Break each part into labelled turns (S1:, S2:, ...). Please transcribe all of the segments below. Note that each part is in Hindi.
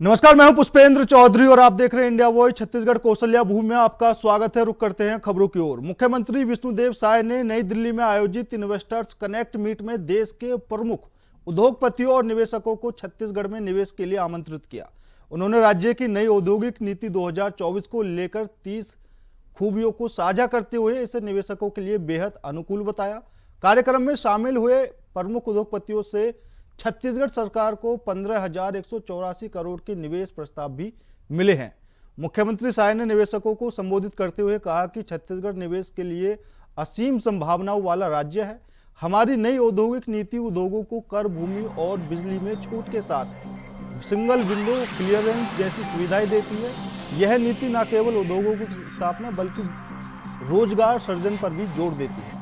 S1: नमस्कार, मैं हूं पुष्पेंद्र चौधरी और आप देख रहे हैं इंडिया वॉइस। छत्तीसगढ़ कौशल्या भूमि में आपका स्वागत है। रुक करते हैं खबरों की ओर। मुख्यमंत्री विष्णुदेव साय ने नई दिल्ली में आयोजित इन्वेस्टर्स कनेक्ट मीट में देश के प्रमुख उद्योगपतियों और निवेशकों को छत्तीसगढ़ में निवेश के लिए आमंत्रित किया। उन्होंने राज्य की नई औद्योगिक नीति 2024 को लेकर 30 खूबियों को साझा करते हुए इसे निवेशकों के लिए बेहद अनुकूल बताया। कार्यक्रम में शामिल हुए प्रमुख उद्योगपतियों से छत्तीसगढ़ सरकार को 15,184 करोड़ के निवेश प्रस्ताव भी मिले हैं। मुख्यमंत्री साय ने निवेशकों को संबोधित करते हुए कहा कि छत्तीसगढ़ निवेश के लिए असीम संभावनाओं वाला राज्य है। हमारी नई औद्योगिक नीति उद्योगों को कर, भूमि और बिजली में छूट के साथ सिंगल विंडो क्लियरेंस जैसी सुविधाएं देती है। यह नीति न केवल उद्योगों की स्थापना बल्कि रोजगार सृजन पर भी जोर देती है।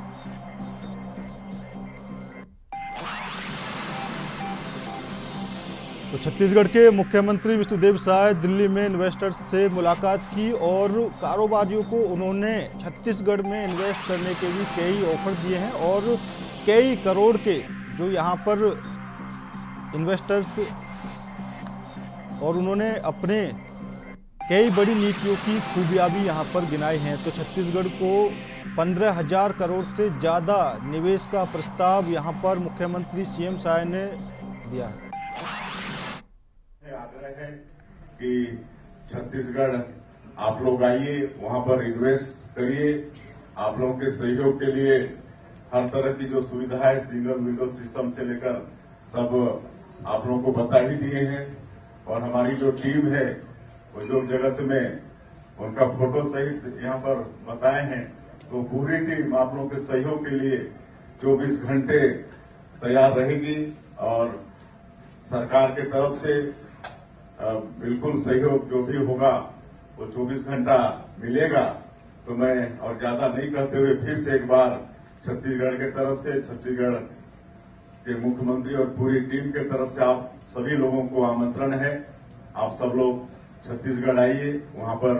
S1: तो छत्तीसगढ़ के मुख्यमंत्री विष्णुदेव साय दिल्ली में इन्वेस्टर्स से मुलाकात की और कारोबारियों को उन्होंने छत्तीसगढ़ में इन्वेस्ट करने के भी कई ऑफर दिए हैं और कई करोड़ के जो यहाँ पर इन्वेस्टर्स और उन्होंने अपने कई बड़ी नीतियों की खूबियां भी यहाँ पर गिनाई हैं। तो छत्तीसगढ़ को 15,000 करोड़ से ज़्यादा निवेश का प्रस्ताव यहाँ पर मुख्यमंत्री सीएम साय ने दिया है।
S2: आग्रह है कि छत्तीसगढ़ आप लोग आइए, वहां पर इन्वेस्ट करिए। आप लोगों के सहयोग के लिए हर तरह की जो सुविधा है, सिंगल विंडो सिस्टम से लेकर सब आप लोगों को बता ही दिए हैं। और हमारी जो टीम है उद्योग जगत में उनका फोटो सहित यहाँ पर बताए हैं। तो पूरी टीम आप लोगों के सहयोग के लिए 24 घंटे तैयार रहेगी और सरकार के तरफ से बिल्कुल सहयोग जो भी होगा वो 24 घंटा मिलेगा। तो मैं और ज्यादा नहीं कहते हुए फिर से एक बार छत्तीसगढ़ के तरफ से, छत्तीसगढ़ के मुख्यमंत्री और पूरी टीम के तरफ से आप सभी लोगों को आमंत्रण है। आप सब लोग छत्तीसगढ़ आइए, वहां पर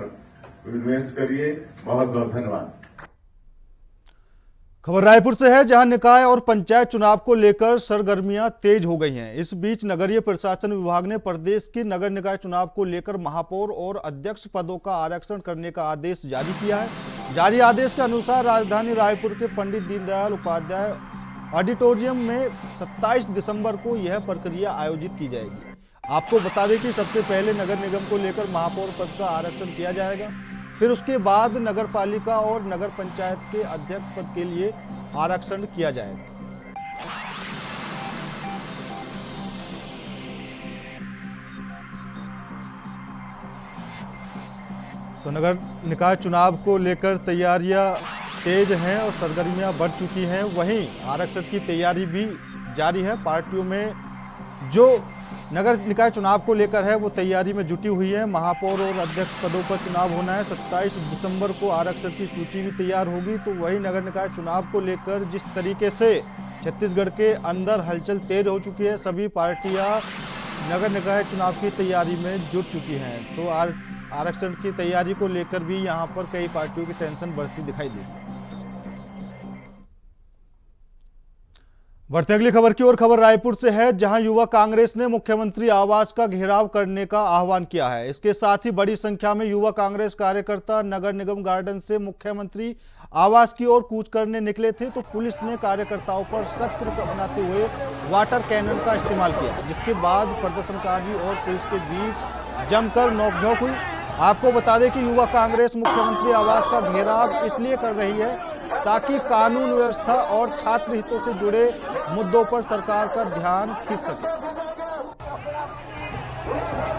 S2: इन्वेस्ट करिए। बहुत बहुत धन्यवाद।
S1: खबर रायपुर से है, जहां निकाय और पंचायत चुनाव को लेकर सरगर्मियां तेज हो गई हैं। इस बीच नगरीय प्रशासन विभाग ने प्रदेश के नगर निकाय चुनाव को लेकर महापौर और अध्यक्ष पदों का आरक्षण करने का आदेश जारी किया है। जारी आदेश के अनुसार राजधानी रायपुर के पंडित दीनदयाल उपाध्याय ऑडिटोरियम में 27 दिसंबर को यह प्रक्रिया आयोजित की जाएगी। आपको बता दें कि सबसे पहले नगर निगम को लेकर महापौर पद का आरक्षण किया जाएगा, फिर उसके बाद नगर पालिका और नगर पंचायत के अध्यक्ष पद के लिए आरक्षण किया जाएगा। तो नगर निकाय चुनाव को लेकर तैयारियां तेज हैं और सरगर्मियां बढ़ चुकी हैं। वहीं आरक्षण की तैयारी भी जारी है। पार्टियों में जो नगर निकाय चुनाव को लेकर है वो तैयारी में जुटी हुई है। महापौर और अध्यक्ष पदों पर चुनाव होना है। 27 दिसंबर को आरक्षण की सूची भी तैयार होगी। तो वही नगर निकाय चुनाव को लेकर जिस तरीके से छत्तीसगढ़ के अंदर हलचल तेज हो चुकी है, सभी पार्टियां नगर निकाय चुनाव की तैयारी में जुट चुकी हैं। तो आरक्षण की तैयारी को लेकर भी यहाँ पर कई पार्टियों की टेंशन बढ़ती दिखाई देती है। बढ़ते अगली खबर की ओर। खबर रायपुर से है, जहां युवा कांग्रेस ने मुख्यमंत्री आवास का घेराव करने का आह्वान किया है। इसके साथ ही बड़ी संख्या में युवा कांग्रेस कार्यकर्ता नगर निगम गार्डन से मुख्यमंत्री आवास की ओर कूच करने निकले थे। तो पुलिस ने कार्यकर्ताओं पर सख्त रुख अपनाते हुए वाटर कैनन का इस्तेमाल किया, जिसके बाद प्रदर्शनकारी और पुलिस के बीच जमकर नोकझोंक हुई। आपको बता दें कि युवा कांग्रेस मुख्यमंत्री आवास का घेराव इसलिए कर रही है ताकि कानून व्यवस्था और छात्र हितों से जुड़े मुद्दों पर सरकार का ध्यान खींच सके।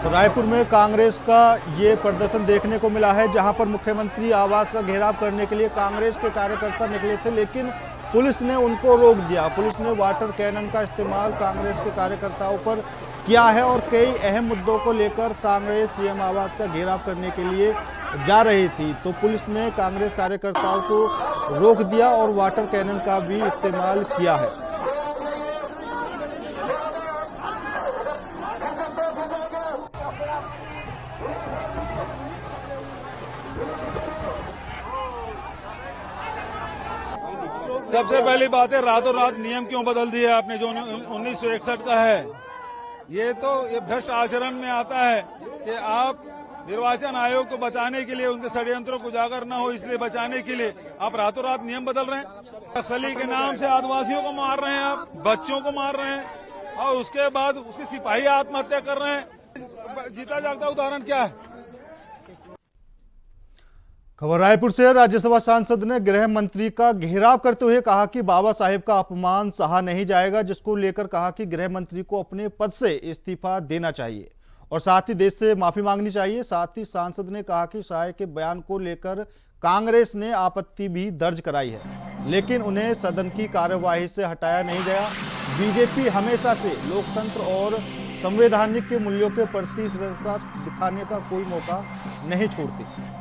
S1: तो रायपुर में कांग्रेस का ये प्रदर्शन देखने को मिला है, जहां पर मुख्यमंत्री आवास का घेराव करने के लिए कांग्रेस के कार्यकर्ता निकले थे, लेकिन पुलिस ने उनको रोक दिया। पुलिस ने वाटर कैनन का इस्तेमाल कांग्रेस के कार्यकर्ताओं पर किया है और कई अहम मुद्दों को लेकर कांग्रेस सीएम आवास का घेराव करने के लिए जा रही थी। तो पुलिस ने कांग्रेस कार्यकर्ताओं को रोक दिया और वाटर कैनन का भी इस्तेमाल किया है।
S3: सबसे पहली बात है, रातों रात नियम क्यों बदल दिया आपने? जो 1961 का है ये भ्रष्ट आचरण में आता है कि आप निर्वाचन आयोग को बचाने के लिए, उनके षड्यंत्रों को उजागर न हो इसलिए बचाने के लिए आप रातों रात नियम बदल रहे हैं। नक्सली के नाम से आदिवासियों को मार रहे हैं, आप बच्चों को मार रहे हैं और उसके बाद उसके सिपाही आत्महत्या कर रहे हैं। जीता जागता उदाहरण क्या है?
S1: खबर रायपुर से। राज्यसभा सांसद ने गृह मंत्री का घेराव करते हुए कहा कि बाबा साहेब का अपमान सहा नहीं जाएगा, जिसको लेकर कहा कि गृह मंत्री को अपने पद से इस्तीफा देना चाहिए और साथ ही देश से माफी मांगनी चाहिए। साथ ही सांसद ने कहा कि शाह के बयान को लेकर कांग्रेस ने आपत्ति भी दर्ज कराई है, लेकिन उन्हें सदन की कार्यवाही से हटाया नहीं गया। बीजेपी हमेशा से लोकतंत्र और संवैधानिक के मूल्यों के प्रति दिखाने का कोई मौका नहीं छोड़ती।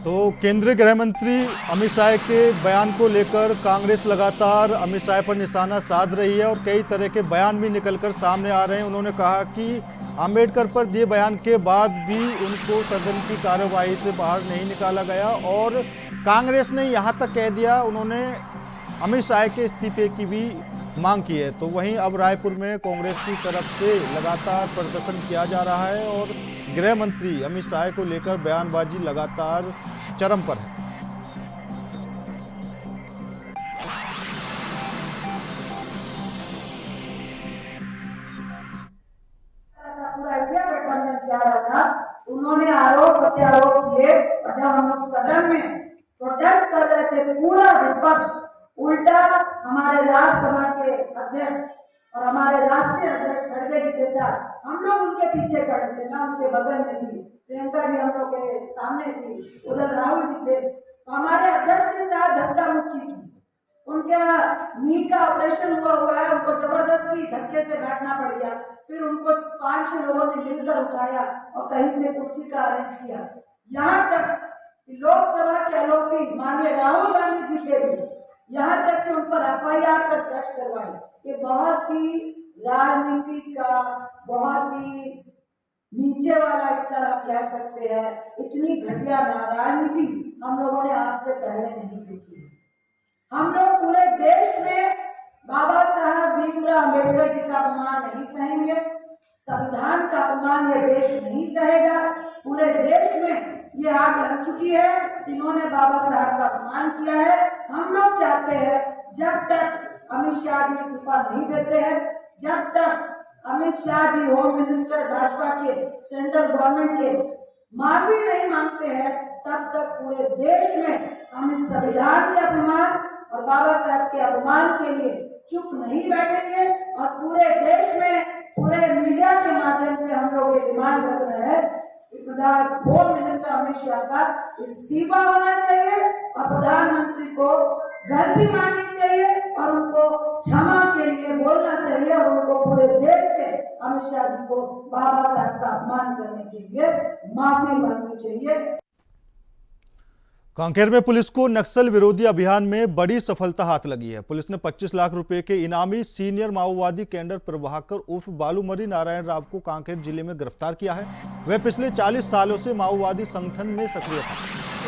S1: तो केंद्रीय गृह मंत्री अमित शाह के बयान को लेकर कांग्रेस लगातार अमित शाह पर निशाना साध रही है और कई तरह के बयान भी निकलकर सामने आ रहे हैं। उन्होंने कहा कि अंबेडकर पर दिए बयान के बाद भी उनको सदन की कार्यवाही से बाहर नहीं निकाला गया और कांग्रेस ने यहां तक कह दिया, उन्होंने अमित शाह के इस्तीफे की भी मांग की है। तो वहीं अब रायपुर में कांग्रेस की तरफ से लगातार प्रदर्शन किया जा रहा है और गृह मंत्री अमित शाह को लेकर बयानबाजी लगातार चरम पर है।
S4: उन्होंने आरोप प्रत्यारोप किए और जब हम लोग सदन में प्रोटेस्ट कर रहे थे, पूरा विपक्ष उल्टा हमारे राज्यसभा के अध्यक्ष और हमारे राष्ट्रीय अध्यक्ष खड़गे जी के साथ हम लोग उनके पीछे खड़े थे। मैं उनके बगल में थी, प्रियंका जी हम लोग के सामने थी, उधर राहुल जी थे। तो हमारे अध्यक्ष के साथ धक्का मुक्की की, उनका नी का ऑपरेशन हुआ है, उनको जबरदस्ती धक्के से बैठना पड़ गया। फिर उनको 5-6 लोगों ने मिलकर उठाया और कहीं से कुर्सी का अरेंज किया। यहाँ तक कि लोकसभा के आरोपी माननीय राहुल गांधी जी के भी यहाँ तक कि उन पर FIR तक दर्ज करवाई। ये बहुत ही राजनीति का बहुत ही नीचे वाला स्तर आप कह सकते हैं। इतनी घटिया राजनीति हम लोगों ने आज से पहले नहीं देखी। हम लोग पूरे देश में बाबा साहब भीमराव अम्बेडकर जी का अपमान नहीं सहेंगे, संविधान का अपमान ये देश नहीं सहेगा। पूरे देश में ये आग लग चुकी है, इन्होंने बाबा साहब का अपमान किया है। हम लोग चाहते हैं जब तक अमित शाह जी इस्तीफा नहीं देते हैं, जब तक अमित शाह जी होम मिनिस्टर भाजपा के सेंट्रल गवर्नमेंट के माफी नहीं मांगते हैं, तब तक पूरे देश में हम इस संविधान के अपमान और बाबा साहब के अपमान के लिए चुप नहीं बैठेंगे। और पूरे देश में पूरे मीडिया के माध्यम से हम लोग ये डिमांड रख रहे हैं कि होम मिनिस्टर अमित शाह का इस्तीफा होना चाहिए और प्रधानमंत्री को गलती माननी चाहिए और उनको क्षमा के लिए बोलना चाहिए और उनको पूरे देश से अमित शाह जी को बाबा साहब का अपमान करने के लिए माफी मांगनी चाहिए।
S1: कांकेर में पुलिस को नक्सल विरोधी अभियान में बड़ी सफलता हाथ लगी है। पुलिस ने 25 लाख रुपए के इनामी सीनियर माओवादी कैडर प्रभाकर उर्फ बालूमरी नारायण राव को कांकेर जिले में गिरफ्तार किया है। वह पिछले 40 सालों से माओवादी संगठन में सक्रिय था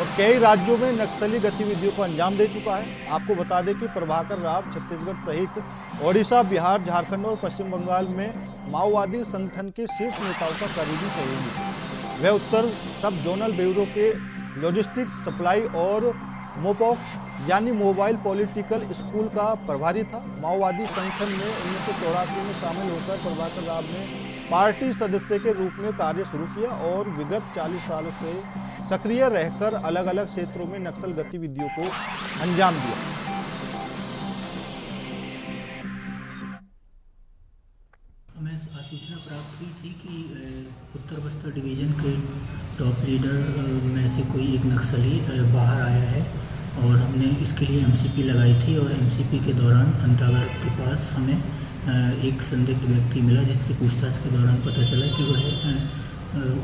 S1: और कई राज्यों में नक्सली गतिविधियों को अंजाम दे चुका है। आपको बता दें कि प्रभाकर राव छत्तीसगढ़ सहित ओडिशा, बिहार, झारखंड और पश्चिम बंगाल में माओवादी संगठन के शीर्ष नेताओं का करीबी सहयोगी है। वह उत्तर सब जोनल ब्यूरो के लॉजिस्टिक सप्लाई और मोपॉक यानी मोबाइल पॉलिटिकल स्कूल का प्रभारी था। माओवादी संगठन में 1984 में शामिल होकर प्रभाकर राव ने पार्टी सदस्य के रूप में कार्य शुरू किया और विगत 40 सालों से सक्रिय रहकर अलग अलग क्षेत्रों में नक्सल गतिविधियों को अंजाम दिया।
S5: हमें सूचना प्राप्त हुई थी कि उत्तर बस्तर डिवीज़न के टॉप लीडर में से कोई एक नक्सली बाहर आया है और हमने इसके लिए एमसीपी लगाई थी और एमसीपी के दौरान अंतागढ़ के पास हमें एक संदिग्ध व्यक्ति मिला, जिससे पूछताछ के दौरान पता चला कि वह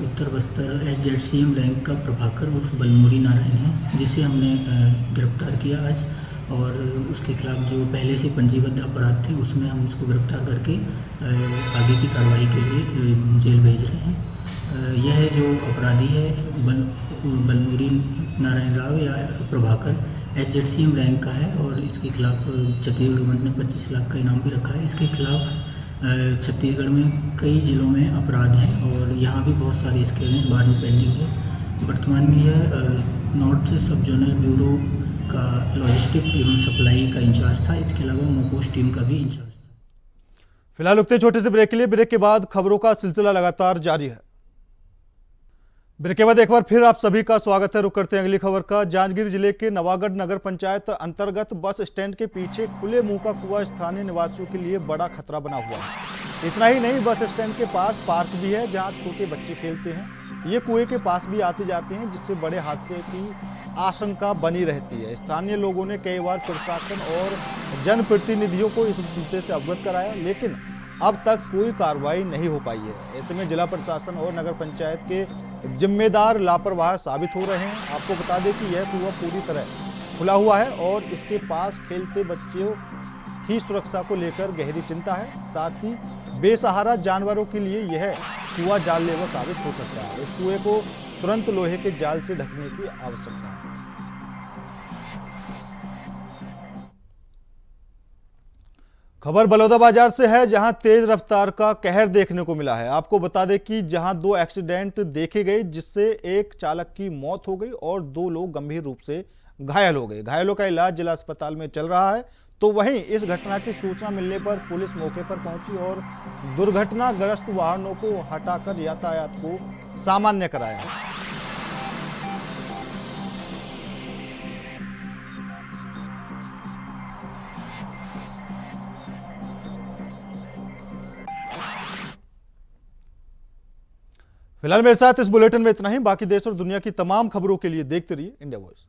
S5: उत्तर बस्तर SZCM रैंक का प्रभाकर उर्फ बालूमरी नारायण है, जिसे हमने गिरफ्तार किया आज। और उसके खिलाफ जो पहले से पंजीबद्ध अपराध थे उसमें हम उसको गिरफ्तार करके आगे की कार्रवाई के लिए जेल भेज रहे हैं। यह जो अपराधी है बलमुरी नारायण राव या प्रभाकर SZCM रैंक का है और इसके खिलाफ छत्तीसगढ़ गवर्नमेंट ने 25 लाख का इनाम भी रखा है। इसके खिलाफ छत्तीसगढ़ में कई जिलों में अपराध हैं और यहाँ भी बहुत सारे इसके अगेंस्ट बाहर में पेंडिंग है। वर्तमान में यह नॉर्थ सब जोनल ब्यूरो का लॉजिस्टिक एवं सप्लाई का इंचार्ज था। इसके अलावा मोपोस्ट टीम का भी इंचार्ज था।
S1: फिलहाल रुकते हैं छोटे से ब्रेक के लिए। ब्रेक के बाद खबरों का सिलसिला लगातार जारी है। ब्रेक के बाद एक बार फिर आप सभी का स्वागत है। रुक करते हैं अगली खबर का। जांजगीर जिले के नवागढ़ नगर पंचायत अंतर्गत बस स्टैंड के पीछे खुले मुंह का कुआं स्थानीय निवासियों के लिए बड़ा खतरा बना हुआ है। इतना ही नहीं, बस स्टैंड के पास पार्क भी है जहां छोटे बच्चे खेलते हैं। ये कुएं के पास भी आते जाते हैं जिससे बड़े हादसे की आशंका बनी रहती है। स्थानीय लोगों ने कई बार प्रशासन और जनप्रतिनिधियों को इस मुद्दे से अवगत कराया, लेकिन अब तक कोई कार्रवाई नहीं हो पाई है। ऐसे में जिला प्रशासन और नगर पंचायत के जिम्मेदार लापरवाह साबित हो रहे हैं। आपको बता दें कि यह कुआं पूरी तरह खुला हुआ है और इसके पास खेलते बच्चों की सुरक्षा को लेकर गहरी चिंता है। साथ ही बेसहारा जानवरों के लिए यह कुआं जानलेवा साबित हो सकता है। इस कुएं को तुरंत लोहे के जाल से ढकने की आवश्यकता है। खबर बलौदाबाजार से है, जहां तेज रफ्तार का कहर देखने को मिला है। आपको बता दें कि जहां 2 एक्सीडेंट देखे गए, जिससे एक चालक की मौत हो गई और 2 लोग गंभीर रूप से घायल हो गए। घायलों का इलाज जिला अस्पताल में चल रहा है। तो वहीं इस घटना की सूचना मिलने पर पुलिस मौके पर पहुंची और दुर्घटनाग्रस्त वाहनों को हटाकर यातायात को सामान्य कराया। फिलहाल मेरे साथ इस बुलेटिन में इतना ही। बाकी देश और दुनिया की तमाम खबरों के लिए देखते रहिए इंडिया वॉइस।